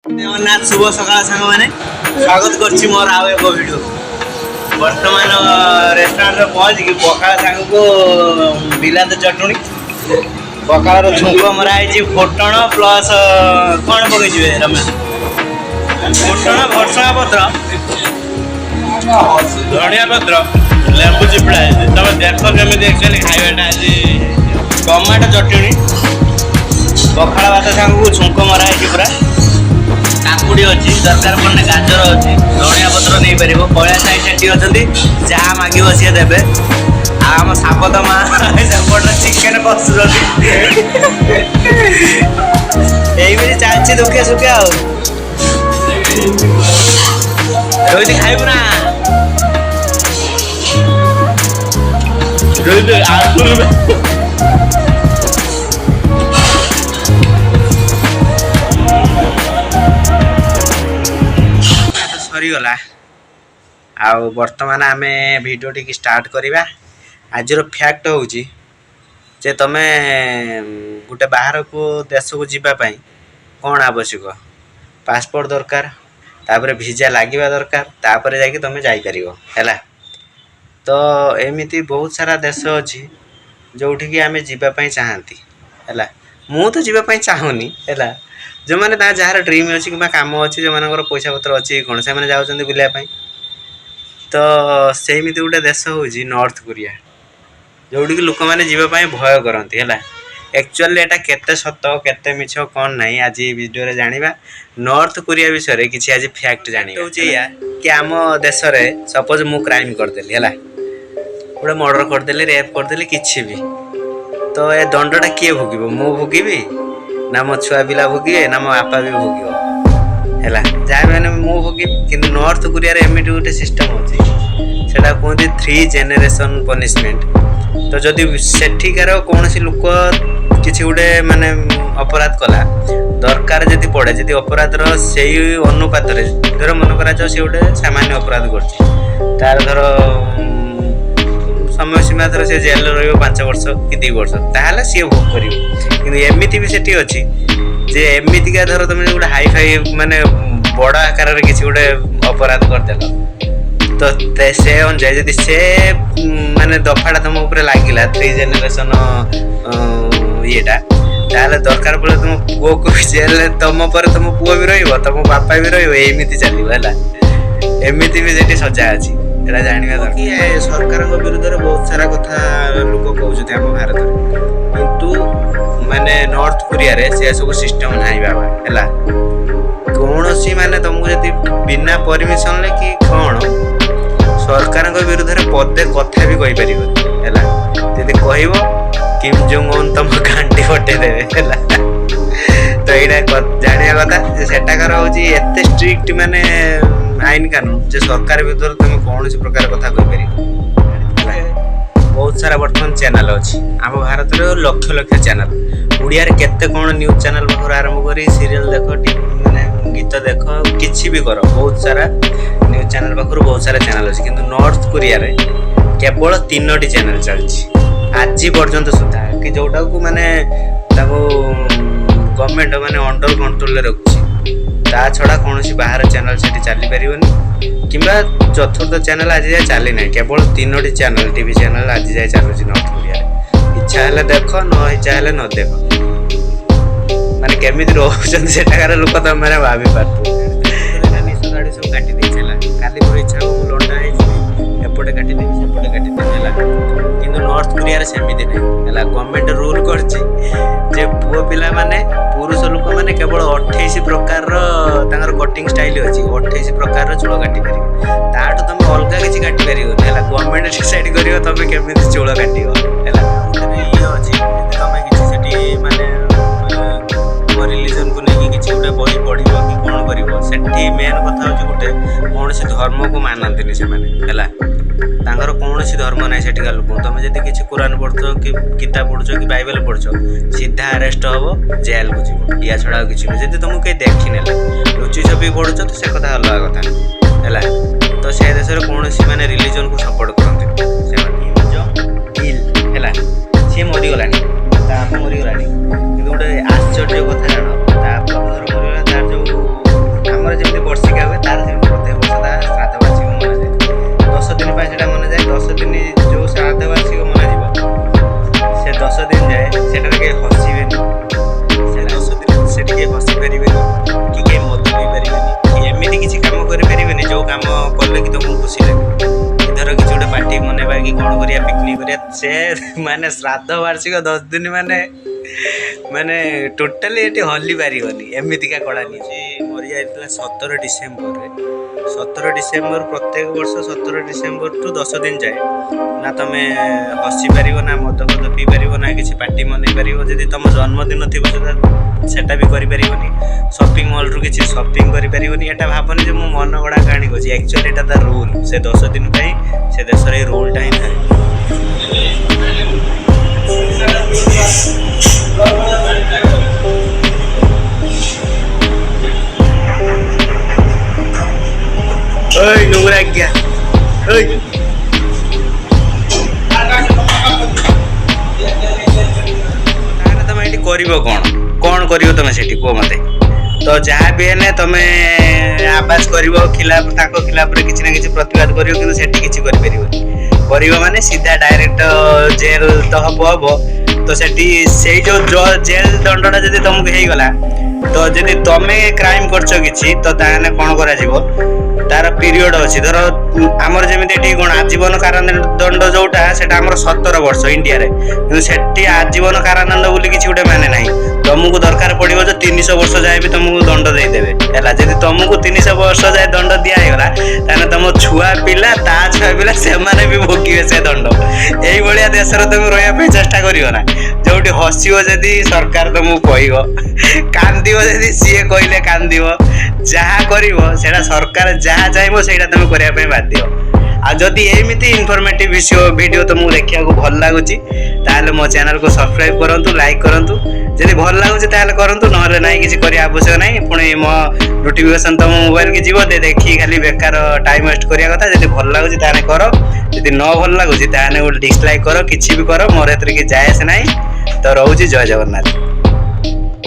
जगन्नाथ शुभ सकाल सांग मैंने स्वागत कर मोर आउ एक वीडियो बर्तमान रेस्टोरेंट पहुँच कि पखाड़ सांग को बिलात चटणी पखाड़ झुंक मराई फोटण प्लस कौन पकई रमेश फोटण भर्सणा पत्र धनिया पत्र लेंबू चिपड़ा तुम देख केमी एक्चुअली खाइबाटा आज टमाटो चटणी पखाड़ भात सांग को झुंक मराई पूरा काकुड़ी अच्छी दरकार पड़े गाजर अच्छी धनिया पत्र नहीं पार कला साई सेठी अच्छा जहाँ मांग सी देवे आम सापत माँ सेपट चिकेन कषुच्च चलती दुखे सुखे रोहित खाइबू ना रोहित सरीगला आउ बर्तमान आम भिडियो टी स्टार्ट करवा आज फैक्ट हूँ जे तुम गोटे बाहर को देश को जीवाई कौन आवश्यक पासपोर्ट दरकार तापर वीजा लगे दरकार तापर जाकि तुम जापर है तो एमती बहुत सारा देश अच्छी जोठिकी आम जीवाई चाहती है मु तो जीवाई चाहूनी है जो मैंने जार ड्रीम अच्छी कि कम अच्छी जो मान पैसा पत्र अच्छी कौन से जाऊँ बुलायापी तो सेमती गोटे देश हूँ नॉर्थ कोरिया जोटि लोक मैंने जीवाई भय करती है एक्चुअली एटा केते सत केते मिछ कौन नहीं आज वीडियो जानिबा नॉर्थ कोरिया विषय किसी आज फैक्ट जानिबा कि आम देश में सपोज मु क्राइम करदेली है गोटे मर्डर करदेली रेप करदेली किसी भी तो ए दंडटा किए भोग मु भोगी ना मो छुआ पिला भोगे ना मो बापा भी भोग है जहाँ मैंने मु भोगी कि नॉर्थ कोरिया एमती गोटे सिस्टम अच्छी से कहते 3 जेनेरेशन पनिशमेंट तो जदि सेठिकार कौन लोक किसी गोटे माने अपराध कला दरकार जदि पड़े जदि अपराधर से अनुपात धर मन कर सी गोटे सामान्य अपराध कर धर समय सीमा धर से जेल रो5 वर्ष कि 2 वर्ष ताहले सी भोग कर एमती भी सेठी अच्छी जे एमतीका धर तुम गोटे हाई फाई माने बड़ आकार किसी गोटे अपराध करदेल तो से अनुजाई जदि से माने दफाटा तुम ऊपर लगिला 3 जेनेरेशन येटा ताहले दरकार पड़े तुम पुओ को जेल तुम पर तुम पुओ भी रहिबो तुम बापा भी रहिबो एमिति चलिबो हैला एमिति भी जेटी सजा अछि एटा जानिबा दरकार सरकार विरुद्ध रे बहुत सारा कथा लोक कहउछथि हम भारत रे किंतु माने नॉर्थ कोरिया रे से सब सिस्टम नाही बाबा हैला कोनोसी माने तुमको जदि बिना परमिशन ले कि कोन सरकार विरुद्ध रे पदे कथा भी कहि परिबो हैला जदि कहइबो किम जोंग उन तुम घंटी फटे देवे हैला तो एटा जानिया कथा सेटाकर होची एते स्ट्रिक्ट माने आईन कानून जे सरकार विरुद्ध तुम कौन प्रकार कथा कहि परिबो बहुत सारा वर्तमान चैनल अच्छी आम भारत में लक्ष लक्ष चैनल ओडिया रे केते कौन न्यूज चैनल पाखर आरंभ करी सीरियल देख माने गीत देख किसी भी कर बहुत सारा न्यूज चैनल पाखर बहुत सारा चैनल अच्छी किंतु नॉर्थ कोरिया रे केवल 3टी चैनल चलती आज पर्यंत सुधा कि जोटा को माने गवर्नमेंट माने अंडर कंट्रोल रे रखुची ता छड़ा कौन बाहर चैनल से चली पारनी कि चतुर्थ चैनल आज जाए चली ना केवल 3टी चैनल टीवी चैनल आज जाए चलुची नॉर्थ कोरिया इच्छा है देख न इच्छा है न देख माने केमी रोचार लोक तुम मैंने भाभी पार्थ निश गाड़ी सब काटी देला काली मोर इच्छा को लंडा एपटे काटिदेवी सेपटे काटिदेवी है कि नॉर्थ कोरिया सेमती नहीं है गवर्नमेंट रूल करछि जे पुओ पिला माने पुरुष लोक माने केवल 28 प्रकार कटिंग स्टाइल अच्छी 28 प्रकार चूल काटी पार ताठू तुम अलग किसी काटी पार गवर्नमेंट डिसाइड कर तुम केमी चूल काट ये अच्छी तुम किसी माने रिलीजन को लेकिन किसी गोटे बही पढ़ कि कौन कर मेन कथा हूँ गोटे कौन से धर्म को मानती से तांकर कौन सी धर्म ना सेठिका लोक तुम जब किसी कुरान पढ़ कि किताब पढ़ कि बाइबल पढ़ सीधा अरेस्ट हम जेल को जीव या छड़ा किसी नहीं जब तुमको कहीं देखने लुचि छवि पढ़ुच तो से कथा अलग कथा है तो से देश में कौन सी मैंने रिलीजन को सपोर्ट करते सी मरीगला आम मरीगला कि गोटे आश्चर्य कथा जान धर्म मरीगला तार जो କି କ'ଣ କରିବା ପିକନିକ୍ କରିବା ସେ ମାନେ ଶ୍ରାଦ୍ଧ ବାର୍ଷିକ 10 ଦିନ ମାନେ ଟୋଟାଲି ଏଠି ହଲି ପାରିବନି ଏମିତିକା କଳା ନିଛି। ମରିଯାଇଥିଲା 17 ଡିସେମ୍ବରରେ। 17 ଡିସେମ୍ବର ପ୍ରତ୍ୟେକ ବର୍ଷ 17 ଡିସେମ୍ବରଠୁ 10 ଦିନ ଯାଏ ନା ତମେ ହସି ପାରିବ ନା ମଦ ଫଦ ପିଇ ପାରିବ ନା କିଛି ପାର୍ଟି ମନେଇ ପାରିବ। ଯଦି ତମ ଜନ୍ମଦିନ ଥିବ ସେଟା ବି କରିପାରିବନି। ସପିଂ ମଲ୍ରୁ କିଛି ସପିଂ କରିପାରିବନି। ଏଟା ଭାବନି ଯେ ମୁଁ ମନ ଗଢ଼ା କାହାଣୀ କହୁଛି, ଆକ୍ଚୁଆଲି ଏଟା ତା ରୁଲ୍। ସେ 10 ଦିନ ପାଇଁ ସେ ଦେଶରେ ଏଇ ରୁଲ୍ଟା ହିଁ ଥାଏ। ओय नुगरा क्या ओय ताने तमे एठी करिवो कोन करिवो तमे सेठी को मते तो जहाँ भी हेले तमे आवाज करिवो खिलाफ ताको खिलाफ रे किछि ना किछि प्रतिवाद करिवो किंतु सेठी किछि करि परिवो माने सीधा डायरेक्ट जेल तो हबो तो सेठी सेई जो जेल दंडटा जदी तुमको हेई गला तो जदी तमे क्राइम करछो किछि तो ताने कोन करा जिवो तार पीरियड अच्छी धर आमर जमी कौन आजीवन कारादंड जोटा से 17 वर्ष इंडिया रे कि आजीवन कारादंड बोली किसी गोटे माने ना तुमको दरकार पड़ो जो 300 वर्ष जाए भी तुमको दंड देदेवे है जब तुमको 300 वर्ष जाए दंड दिगला ताने तुम छुआ पिला ता छुआ पिला से भी भोगे से दंड यही देश तुम रही चेष्टा कर जो हसो जदि सरकार तुमको कह कांदी जदि सी कहले कांद जहाँ कर सरकार जहाँ चाहिए से तुम करने बाध्य। आ जदि एमती इनफॉर्मेटिव वीडियो तुमको देखा भल लगुच ताले मो चैनल को सब्सक्राइब करूँ लाइक करूँ जदि भल लगुच करूँ ना ना किसी आवश्यक ना पुणी मो नोटिफिकेशन तुम मोबाइल की जीव देखी खाली बेकार टाइम वेस्ट करिया कथा जदि भल लगुच कर जदि न भल लगुच गोटे डिसलाइक कर किसी भी कर मोर ए जाए से ना तो रोचे जय जगन्नाथ।